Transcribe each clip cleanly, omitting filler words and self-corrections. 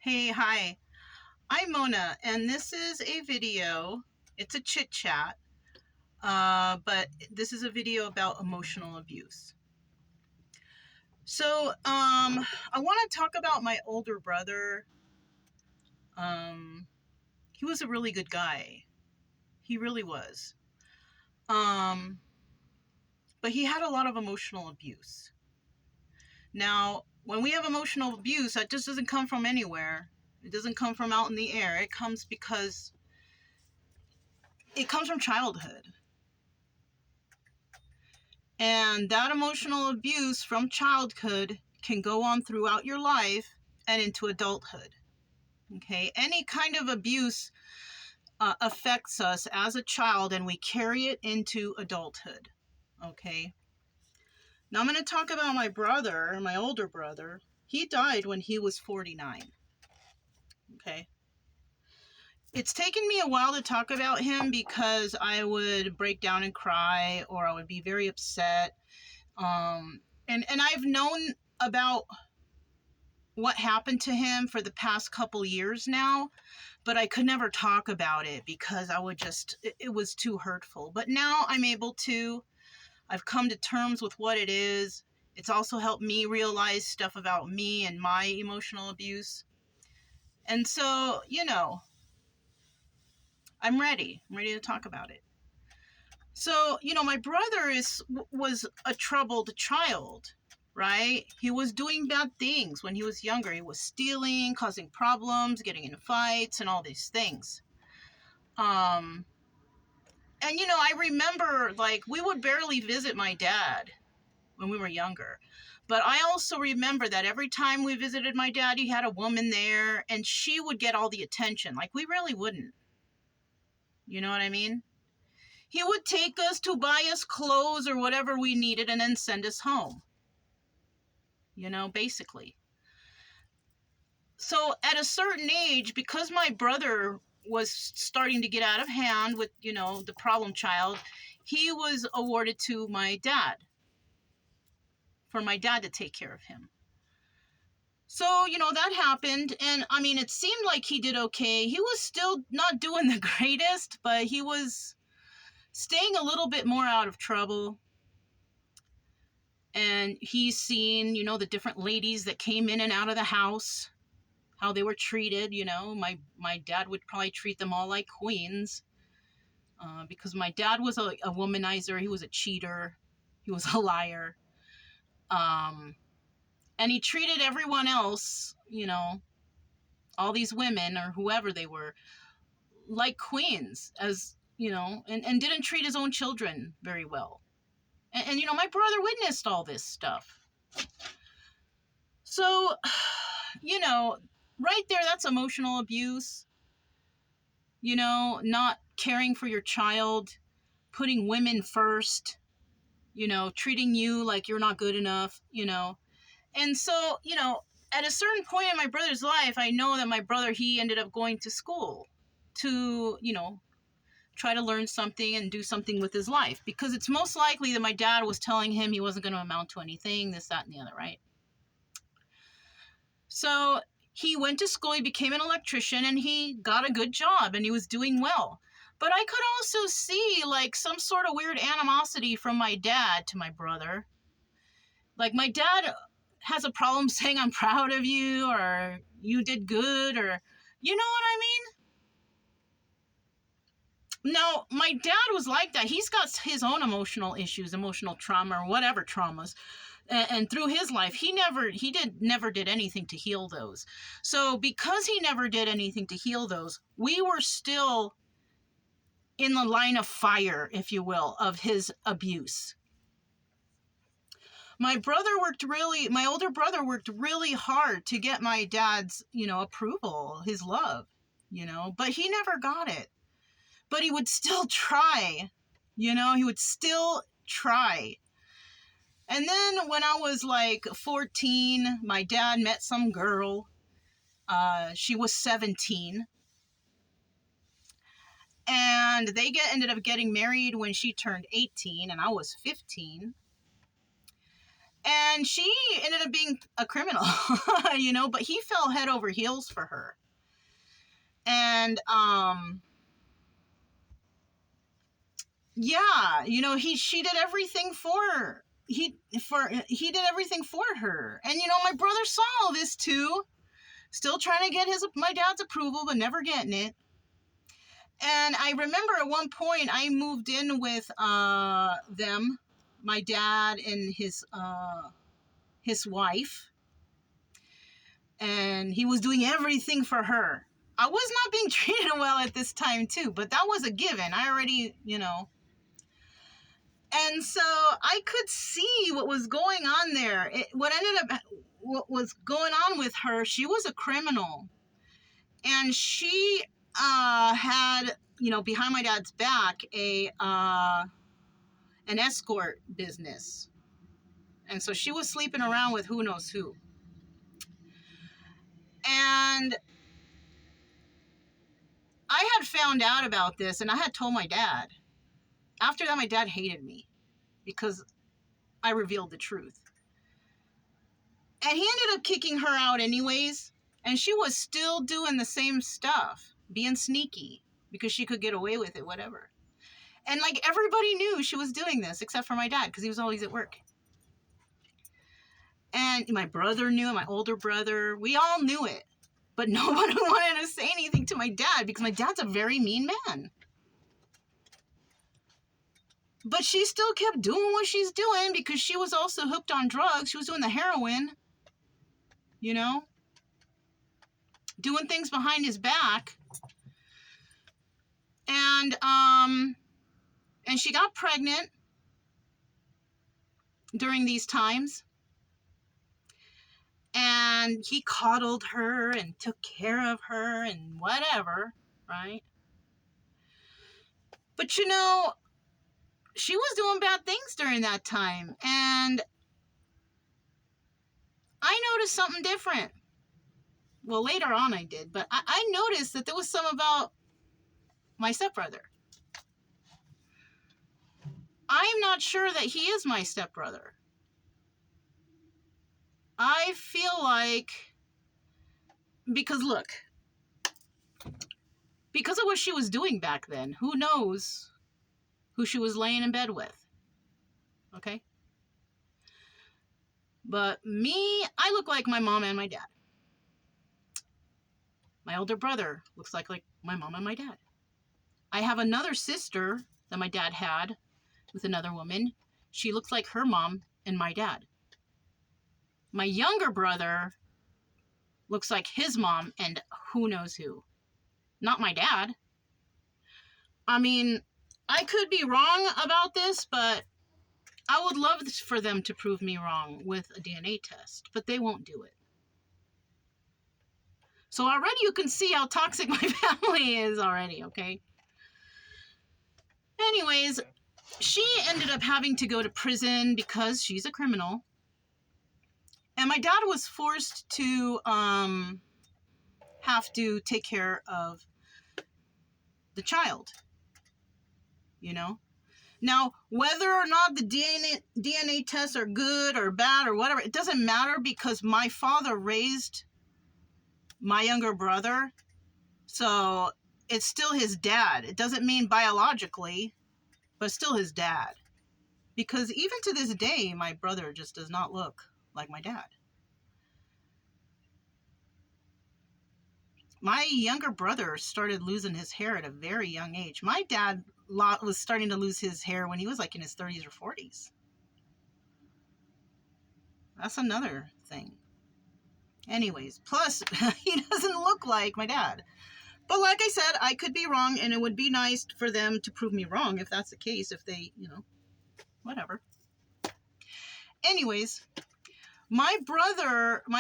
Hey, hi. I'm Mona, and this is a video. It's a chit chat, but this is a video about emotional abuse. So, I want to talk about my older brother. He was a really good guy. He really was. Um, but he had a lot of emotional abuse. Now, when we have emotional abuse, that just doesn't come from anywhere. It doesn't come from out in the air. It comes from childhood. And that emotional abuse from childhood can go on throughout your life and into adulthood. Okay, any kind of abuse affects us as a child, and we carry it into adulthood. Okay, now I'm going to talk about my brother, my older brother. He died when he was 49. Okay, it's taken me a while to talk about him because I would break down and cry, or I would be very upset. And I've known about what happened to him for the past couple years now, but I could never talk about it because it was too hurtful. But now I'm able to. I've come to terms with what it is. It's also helped me realize stuff about me and my emotional abuse. And so, I'm ready. I'm ready to talk about it. So, my brother was a troubled child, right? He was doing bad things when he was younger. He was stealing, causing problems, getting in fights, and all these things. And I remember, like, we would barely visit my dad when we were younger. But I also remember that every time we visited my dad, he had a woman there, and she would get all the attention. Like, we really wouldn't. You know what I mean? He would take us to buy us clothes or whatever we needed and then send us home. Basically. So at a certain age, because my brother was starting to get out of hand with, the problem child, he was awarded to my dad for my dad to take care of him. So, that happened. And I mean, it seemed like he did okay. He was still not doing the greatest, but he was staying a little bit more out of trouble. And he's seen, the different ladies that came in and out of the house, how they were treated. My dad would probably treat them all like queens, because my dad was a womanizer. He was a cheater. He was a liar. And he treated everyone else, all these women or whoever they were, like queens, as, and didn't treat his own children very well. And my brother witnessed all this stuff. So, right there, that's emotional abuse. Not caring for your child, putting women first, treating you like you're not good enough, And so, at a certain point in my brother's life, I know that my brother, he ended up going to school to, try to learn something and do something with his life, because it's most likely that my dad was telling him he wasn't going to amount to anything, this, that, and the other, right? So he went to school, he became an electrician, and he got a good job, and he was doing well. But I could also see, like, some sort of weird animosity from my dad to my brother. Like, my dad has a problem saying, I'm proud of you, or you did good, or, you know what I mean? Now, my dad was like that. He's got his own emotional issues, emotional trauma, or whatever traumas. And through his life, he never did anything to heal those. So because he never did anything to heal those, we were still in the line of fire, if you will, of his abuse. My older brother worked really hard to get my dad's, approval, his love, but he never got it. But he would still try, he would still try. And then when I was like 14, my dad met some girl. She was 17. And they ended up getting married when she turned 18 and I was 15. And she ended up being a criminal, you know, but he fell head over heels for her. And, yeah, you know, she did everything for her. He did everything for her. And, you know, my brother saw all this too. Still trying to get my dad's approval, but never getting it. And I remember at one point I moved in with them, my dad and his wife, and he was doing everything for her. I was not being treated well at this time too, but that was a given. I already, you know. And so I could see what was going on there. What was going on with her, she was a criminal. And she had, you know, behind my dad's back, an escort business. And so she was sleeping around with who knows who. And I had found out about this, and I had told my dad. After that, my dad hated me because I revealed the truth. And he ended up kicking her out anyways, and she was still doing the same stuff, being sneaky because she could get away with it, whatever. And like everybody knew she was doing this except for my dad because he was always at work. And my brother knew it, my older brother, we all knew it. But nobody wanted to say anything to my dad because my dad's a very mean man. But she still kept doing what she's doing because she was also hooked on drugs. She was doing the heroin, you know, doing things behind his back. And she got pregnant during these times. And he coddled her and took care of her and whatever, right? But you know, she was doing bad things during that time. And I noticed something different. Well, later on I did, but I noticed that there was some about my stepbrother. I'm not sure that he is my stepbrother. I feel like, because look, because of what she was doing back then, who knows who she was laying in bed with, okay? But me, I look like my mom and my dad. My older brother looks like my mom and my dad. I have another sister that my dad had with another woman. She looks like her mom and my dad. My younger brother looks like his mom and who knows who. Not my dad. I mean, I could be wrong about this, but I would love for them to prove me wrong with a DNA test, but they won't do it. So already you can see how toxic my family is already, okay? Anyways, she ended up having to go to prison because she's a criminal. And my dad was forced to have to take care of the child, you know? Now, whether or not the DNA tests are good or bad or whatever, it doesn't matter because my father raised my younger brother. So it's still his dad. It doesn't mean biologically, but still his dad. Because even to this day, my brother just does not look like my dad. My younger brother started losing his hair at a very young age. My dad was starting to lose his hair when he was like in his 30s or 40s. That's another thing. Anyways, plus he doesn't look like my dad. But like I said, I could be wrong, and it would be nice for them to prove me wrong if that's the case, if they, you know, whatever. Anyways, my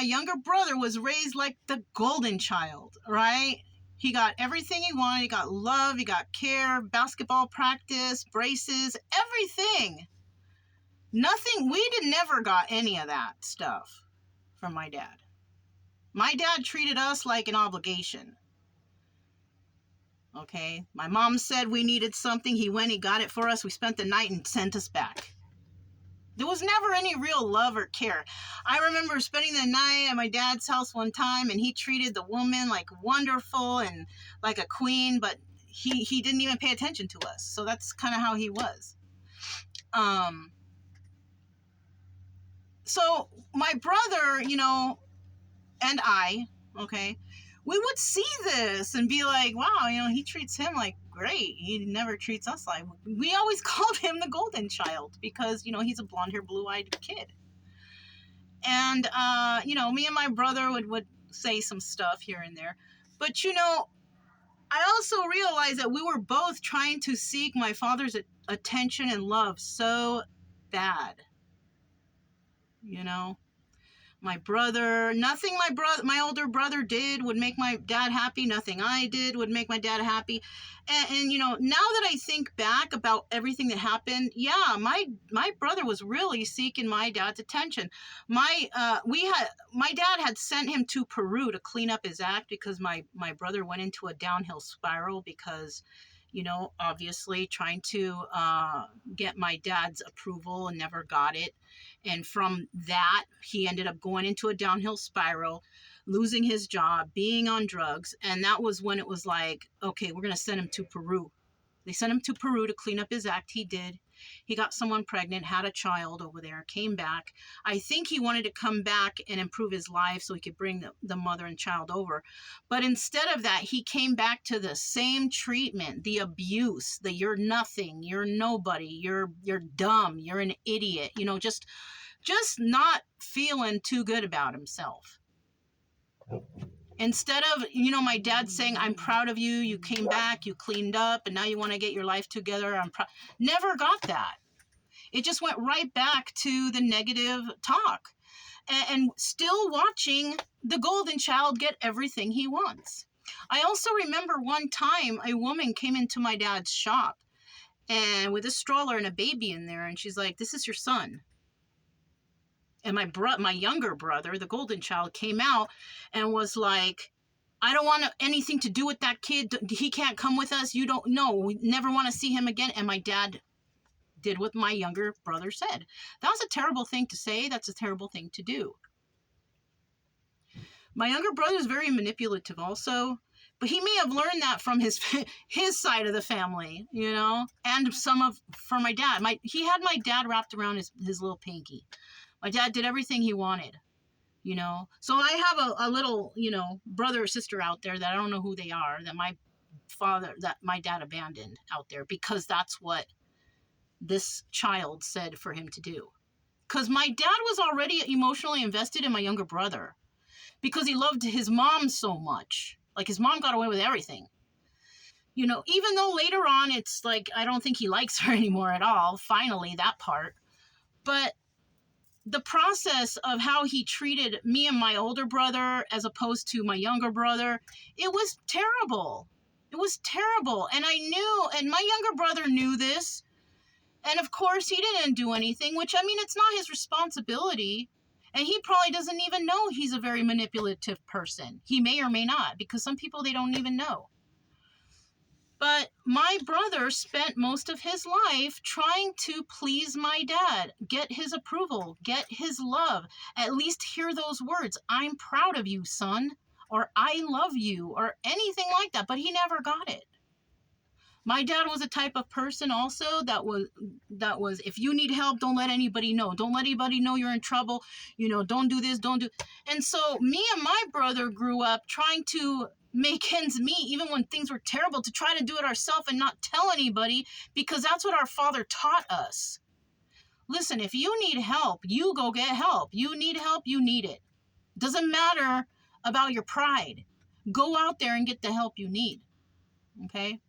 younger brother was raised like the golden child, right? He got everything he wanted. He got love, he got care, basketball practice, braces, everything. Nothing, never got any of that stuff from my dad. My dad treated us like an obligation. Okay? My mom said we needed something. He went, he got it for us. We spent the night and sent us back. There was never any real love or care. I remember spending the night at my dad's house one time, and he treated the woman like wonderful and like a queen, but he didn't even pay attention to us. So that's kind of how he was. So my brother, and I, okay, we would see this and be like, wow, he treats him like great. He never treats us like. We always called him the golden child because, he's a blonde hair, blue eyed kid. And, me and my brother would say some stuff here and there. But, I also realized that we were both trying to seek my father's attention and love so bad. Nothing my older brother did would make my dad happy. Nothing I did would make my dad happy. And now that I think back about everything that happened, yeah, my brother was really seeking my dad's attention. My dad had sent him to Peru to clean up his act because my brother went into a downhill spiral because, obviously trying to get my dad's approval and never got it. And from that, he ended up going into a downhill spiral, losing his job, being on drugs. And that was when it was like, okay, we're going to send him to Peru. They sent him to Peru to clean up his act. He did. He got someone pregnant, had a child over there, came back. I think he wanted to come back and improve his life so he could bring the mother and child over. But instead of that, he came back to the same treatment, the abuse, the you're nothing, you're nobody, you're dumb, you're an idiot, just not feeling too good about himself. Instead of, my dad saying, I'm proud of you, you came back, you cleaned up, and now you want to get your life together, I'm proud. Never got that. It just went right back to the negative talk. And still watching the golden child get everything he wants. I also remember one time a woman came into my dad's shop and with a stroller and a baby in there, and she's like, this is your son. And my younger brother, the golden child, came out and was like, I don't want anything to do with that kid. He can't come with us. You don't know. We never want to see him again. And my dad did what my younger brother said. That was a terrible thing to say. That's a terrible thing to do. My younger brother is very manipulative also, but he may have learned that from his side of the family, and from my dad. He had my dad wrapped around his little pinky. My dad did everything he wanted, So I have a little, brother or sister out there that I don't know who they are, that my dad abandoned out there because that's what this child said for him to do. Because my dad was already emotionally invested in my younger brother because he loved his mom so much. Like his mom got away with everything. Even though later on it's like, I don't think he likes her anymore at all. Finally, that part. But the process of how he treated me and my older brother as opposed to my younger brother, it was terrible. It was terrible. And and my younger brother knew this. And of course he didn't do anything, which, it's not his responsibility. And he probably doesn't even know he's a very manipulative person. He may or may not, because some people, they don't even know. But my brother spent most of his life trying to please my dad, get his approval, get his love, at least hear those words, I'm proud of you, son, or I love you, or anything like that. But he never got it. My dad was a type of person also that was, if you need help, don't let anybody know. Don't let anybody know you're in trouble. Don't do this, don't do. And so me and my brother grew up trying to make ends meet, even when things were terrible, to try to do it ourselves and not tell anybody, because that's what our father taught us. Listen, if you need help, you go get help. You need help, you need it. Doesn't matter about your pride. Go out there and get the help you need. Okay?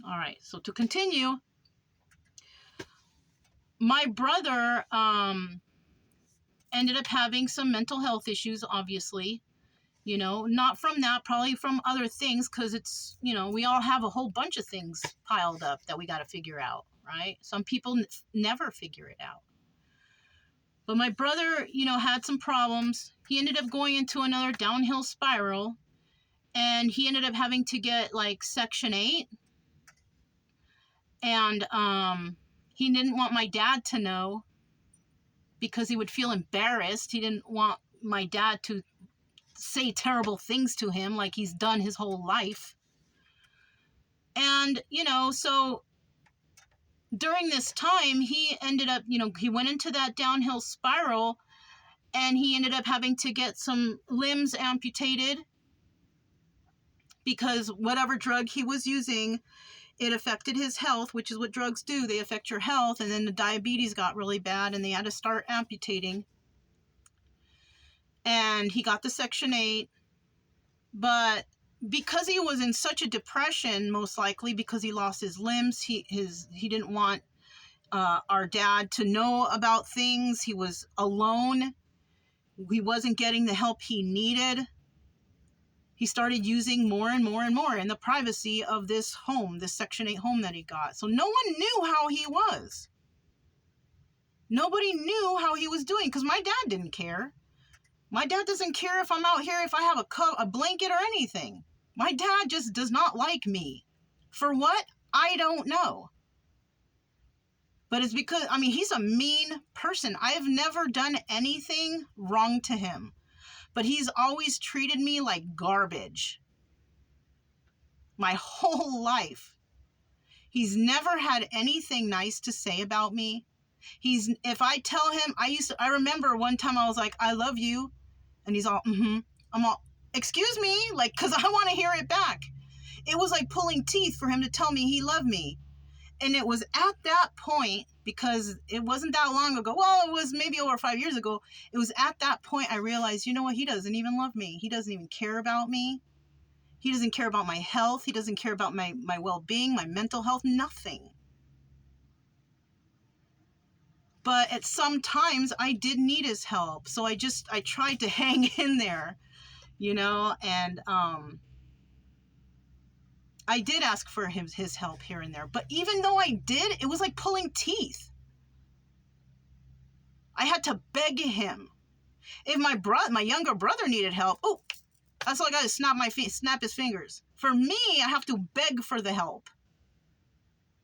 All right, so to continue, my brother ended up having some mental health issues, obviously. Not from that, probably from other things, because it's, we all have a whole bunch of things piled up that we got to figure out, right? Some people never figure it out. But my brother, had some problems. He ended up going into another downhill spiral, and he ended up having to get like Section 8. And he didn't want my dad to know because he would feel embarrassed. He didn't want my dad to say terrible things to him like he's done his whole life. And, so during this time, he ended up, he went into that downhill spiral, and he ended up having to get some limbs amputated because whatever drug he was using, it affected his health, which is what drugs do. They affect your health, and then the diabetes got really bad, and they had to start amputating. And he got the Section 8, but because he was in such a depression, most likely because he lost his limbs, he didn't want our dad to know about things. He was alone. He wasn't getting the help he needed. He started using more and more and more in the privacy of this home, this Section 8 home that he got. So no one knew how he was. Nobody knew how he was doing because my dad didn't care. My dad doesn't care if I'm out here, if I have a blanket or anything. My dad just does not like me. For what? I don't know. But it's because, he's a mean person. I have never done anything wrong to him. But he's always treated me like garbage. My whole life. He's never had anything nice to say about me. If I tell him, I remember one time I was like, I love you. And he's all, I'm all, excuse me? Like, because I want to hear it back. It was like pulling teeth for him to tell me he loved me. And it was at that point, because it wasn't that long ago. Well, it was maybe over 5 years ago. It was at that point I realized, you know what? He doesn't even love me. He doesn't even care about me. He doesn't care about my health. He doesn't care about my well-being, my mental health, nothing. But at some times I did need his help. So I tried to hang in there, and I did ask for his help here and there. But even though I did, it was like pulling teeth. I had to beg him. If my younger brother needed help, that's all I got to snap his fingers. For me, I have to beg for the help.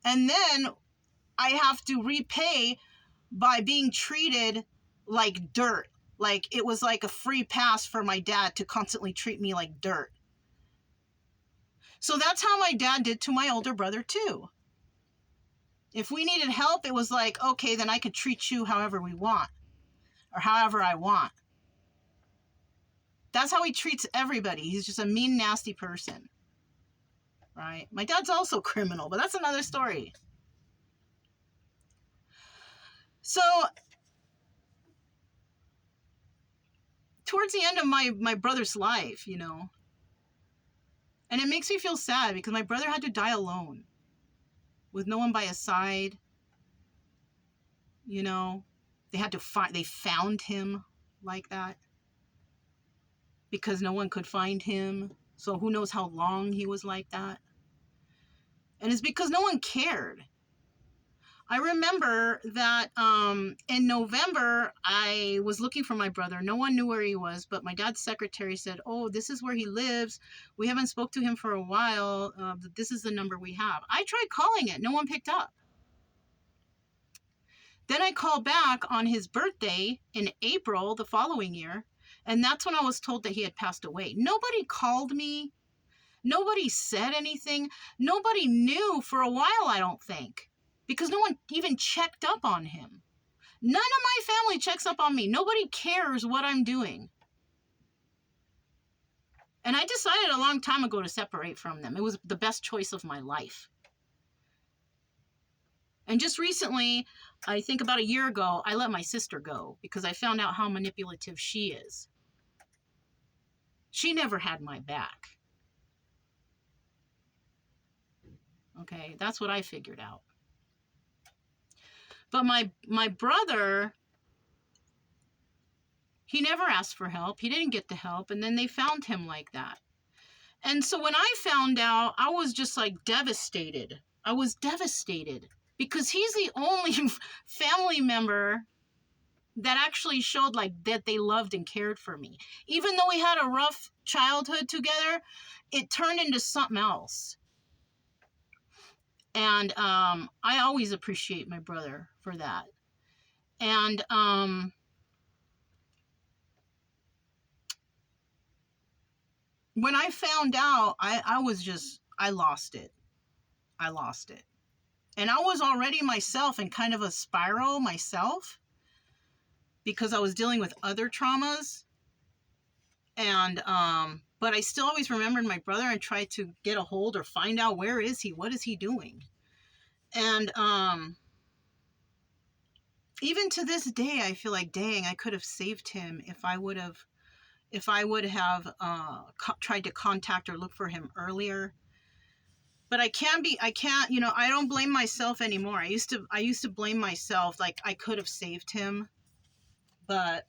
And then I have to repay by being treated like dirt. Like it was like a free pass for my dad to constantly treat me like dirt. So that's how my dad did to my older brother too. If we needed help, it was like, okay, then I could treat you however we want or however I want. That's how he treats everybody. He's just a mean, nasty person. Right? My dad's also criminal, but that's another story. So towards the end of my brother's life, and it makes me feel sad because my brother had to die alone with no one by his side. They found him like that because no one could find him. So who knows how long he was like that. And it's because no one cared. I remember that in November, I was looking for my brother. No one knew where he was, but my dad's secretary said, oh, this is where he lives. We haven't spoke to him for a while. This is the number we have. I tried calling it. No one picked up. Then I called back on his birthday in April the following year, and that's when I was told that he had passed away. Nobody called me. Nobody said anything. Nobody knew for a while, I don't think. Because no one even checked up on him. None of my family checks up on me. Nobody cares what I'm doing. And I decided a long time ago to separate from them. It was the best choice of my life. And just recently, I think about a year ago, I let my sister go because I found out how manipulative she is. She never had my back. Okay, that's what I figured out. But my brother, he never asked for help. He didn't get the help. And then they found him like that. And so when I found out, I was just like devastated. I was devastated because he's the only family member that actually showed like that they loved and cared for me. Even though we had a rough childhood together, it turned into something else. And I always appreciate my brother for that. And when I found out, I lost it. I lost it. And I was already myself in kind of a spiral myself because I was dealing with other traumas. And but I still always remembered my brother and tried to get a hold or find out, where is he? What is he doing? And even to this day, I feel like, dang, I could have saved him if I would have tried to contact or look for him earlier. But I can't, you know, I don't blame myself anymore. I used to blame myself, like I could have saved him. But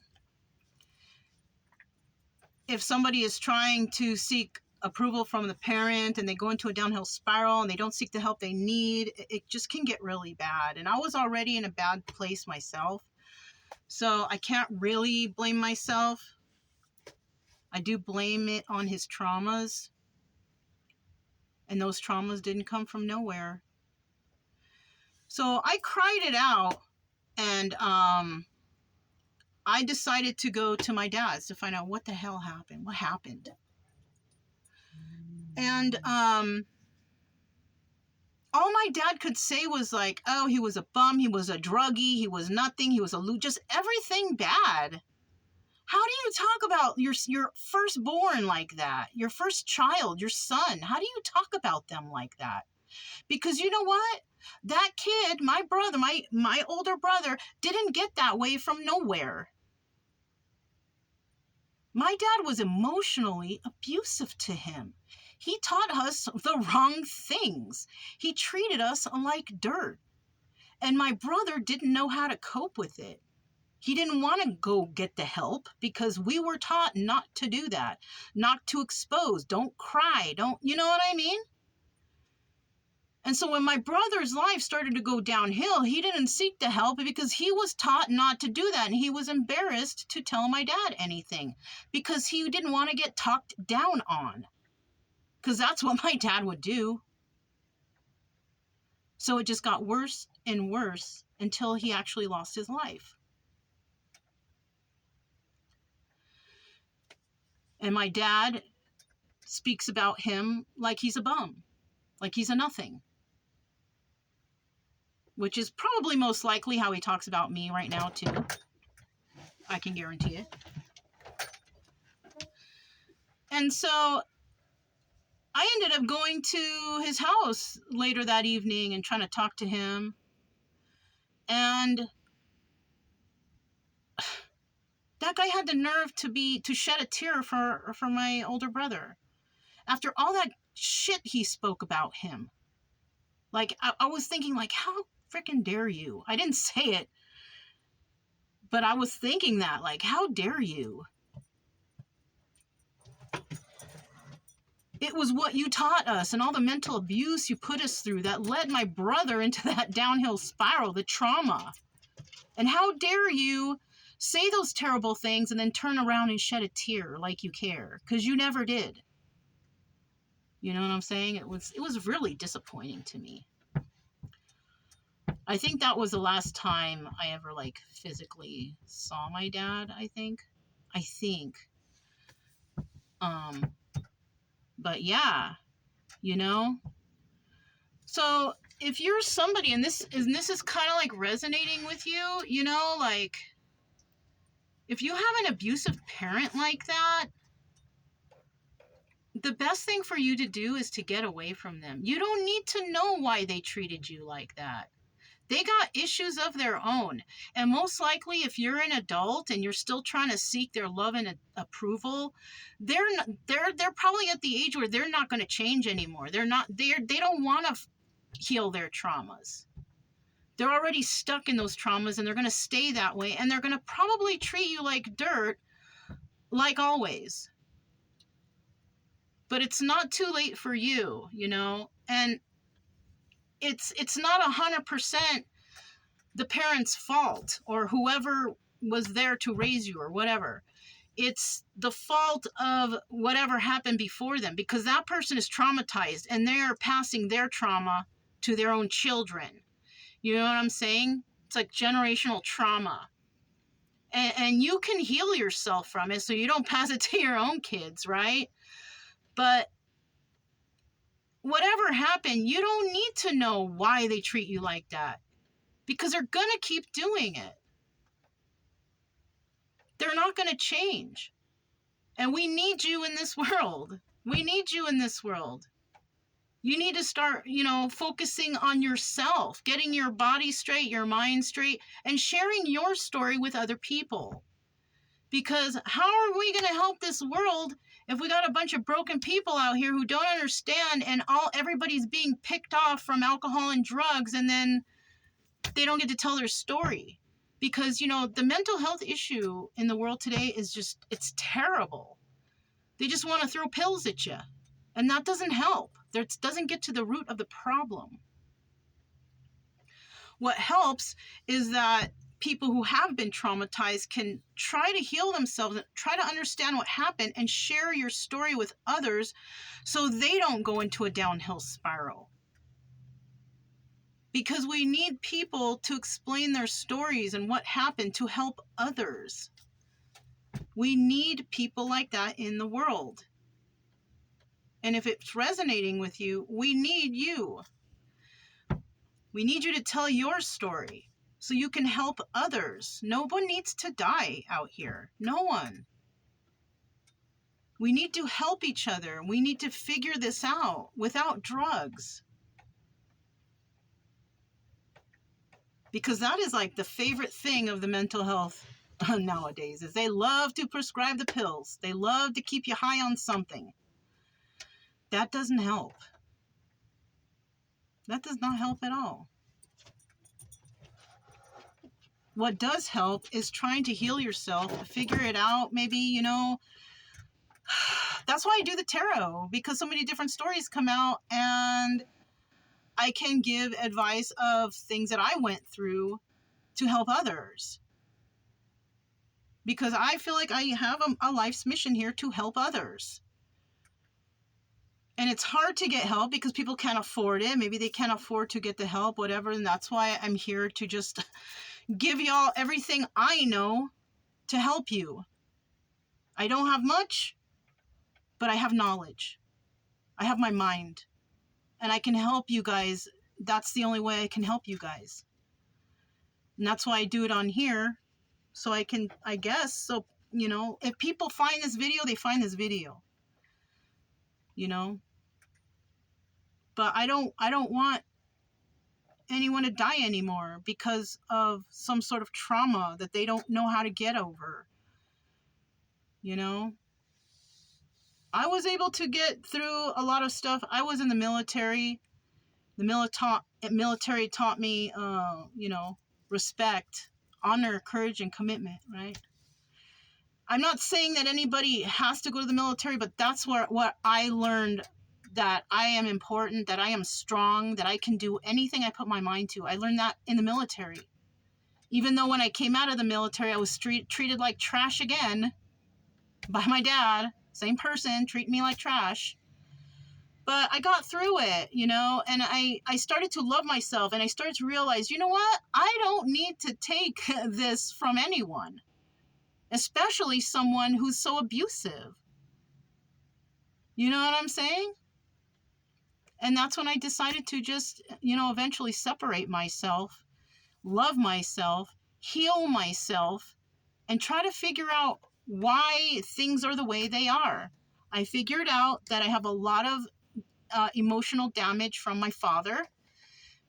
if somebody is trying to seek approval from the parent and they go into a downhill spiral and they don't seek the help they need, it just can get really bad. And I was already in a bad place myself, so I can't really blame myself. I do blame it on his traumas, and those traumas didn't come from nowhere. So I cried it out, and I decided to go to my dad's to find out what the hell happened. What happened? And all my dad could say was like, oh, he was a bum, he was a druggie, he was nothing, he was a just everything bad. How do you talk about your firstborn like that? Your first child, your son. How do you talk about them like that? Because you know what? That kid, my brother, my older brother, didn't get that way from nowhere. My dad was emotionally abusive to him. He taught us the wrong things. He treated us like dirt. And my brother didn't know how to cope with it. He didn't want to go get the help because we were taught not to do that, not to expose, don't cry, don't, you know what I mean? And so when my brother's life started to go downhill, he didn't seek the help because he was taught not to do that. And he was embarrassed to tell my dad anything because he didn't want to get talked down on. Because that's what my dad would do. So it just got worse and worse until he actually lost his life. And my dad speaks about him like he's a bum, like he's a nothing. Which is probably most likely how he talks about me right now, too. I can guarantee it. And so I ended up going to his house later that evening and trying to talk to him. And that guy had the nerve to shed a tear for my older brother. After all that shit he spoke about him. Like, I was thinking, like, how freaking dare you? I didn't say it, but I was thinking that, like, how dare you? It was what you taught us and all the mental abuse you put us through that led my brother into that downhill spiral, the trauma. And how dare you say those terrible things and then turn around and shed a tear like you care, because you never did. You know what I'm saying? It was really disappointing to me. I think that was the last time I ever, like, physically saw my dad, I think. But yeah, you know? So if you're somebody, and this is kind of like resonating with you, you know, like, if you have an abusive parent like that, the best thing for you to do is to get away from them. You don't need to know why they treated you like that. They got issues of their own. And most likely, if you're an adult and you're still trying to seek their love and approval, they're probably at the age where they're not going to change anymore. They don't want to heal their traumas. They're already stuck in those traumas and they're going to stay that way. And they're going to probably treat you like dirt, like always. But it's not too late for you, you know? And it's not 100% the parent's fault or whoever was there to raise you or whatever. It's the fault of whatever happened before them, because that person is traumatized and they're passing their trauma to their own children. You know what I'm saying? It's like generational trauma. And you can heal yourself from it so you don't pass it to your own kids, right? But whatever happened, you don't need to know why they treat you like that, because they're going to keep doing it. They're not going to change. And we need you in this world. We need you in this world. You need to start, focusing on yourself, getting your body straight, your mind straight, and sharing your story with other people. Because how are we going to help this world if we got a bunch of broken people out here who don't understand, and everybody's being picked off from alcohol and drugs, and then they don't get to tell their story? Because, the mental health issue in the world today is it's terrible. They just want to throw pills at you. And that doesn't help. That doesn't get to the root of the problem. What helps is that people who have been traumatized can try to heal themselves, try to understand what happened, and share your story with others so they don't go into a downhill spiral. Because we need people to explain their stories and what happened to help others. We need people like that in the world. And if it's resonating with you, we need you. We need you to tell your story so you can help others. No one needs to die out here. No one. We need to help each other. We need to figure this out without drugs. Because that is like the favorite thing of the mental health nowadays, is they love to prescribe the pills. They love to keep you high on something. That doesn't help. That does not help at all. What does help is trying to heal yourself, figure it out. Maybe, that's why I do the tarot, because so many different stories come out and I can give advice of things that I went through to help others. Because I feel like I have a life's mission here to help others. And it's hard to get help because people can't afford it. Maybe they can't afford to get the help, whatever. And that's why I'm here to just give y'all everything I know to help you. I don't have much, but I have knowledge. I have my mind. And I can help you guys. That's the only way I can help you guys. And that's why I do it on here. So I can, I guess, so, if people find this video, they find this video. But I don't want anyone to die anymore because of some sort of trauma that they don't know how to get over. I was able to get through a lot of stuff. I was in the military. The military taught me, respect, honor, courage, and commitment, right? I'm not saying that anybody has to go to the military, but that's what I learned, that I am important, that I am strong, that I can do anything I put my mind to. I learned that in the military. Even though when I came out of the military, I was treated like trash again by my dad. Same person, treating me like trash. But I got through it, and I started to love myself, and I started to realize, you know what? I don't need to take this from anyone, especially someone who's so abusive. You know what I'm saying? And that's when I decided to just, eventually separate myself, love myself, heal myself, and try to figure out why things are the way they are. I figured out that I have a lot of emotional damage from my father,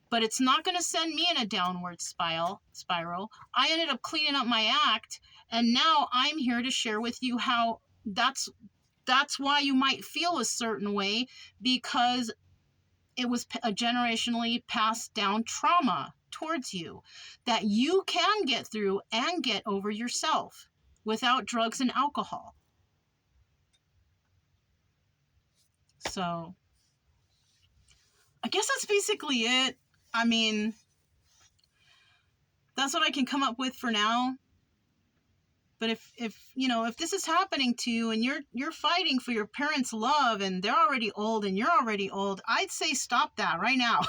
but it's not going to send me in a downward spiral. I ended up cleaning up my act, and now I'm here to share with you how that's why you might feel a certain way, because it was a generationally passed down trauma towards you that you can get through and get over yourself without drugs and alcohol. So I guess that's basically it. I mean, that's what I can come up with for now. But if this is happening to you and you're fighting for your parents' love and they're already old and you're already old, I'd say stop that right now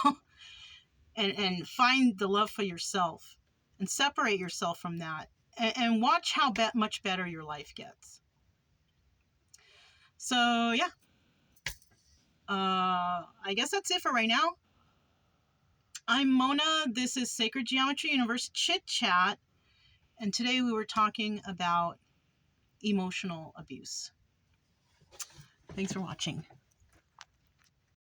and find the love for yourself and separate yourself from that, and watch how much better your life gets. So yeah, I guess that's it for right now. I'm Mona. This is Sacred Geometry Universe Chit Chat, and today we were talking about emotional abuse. Thanks for watching.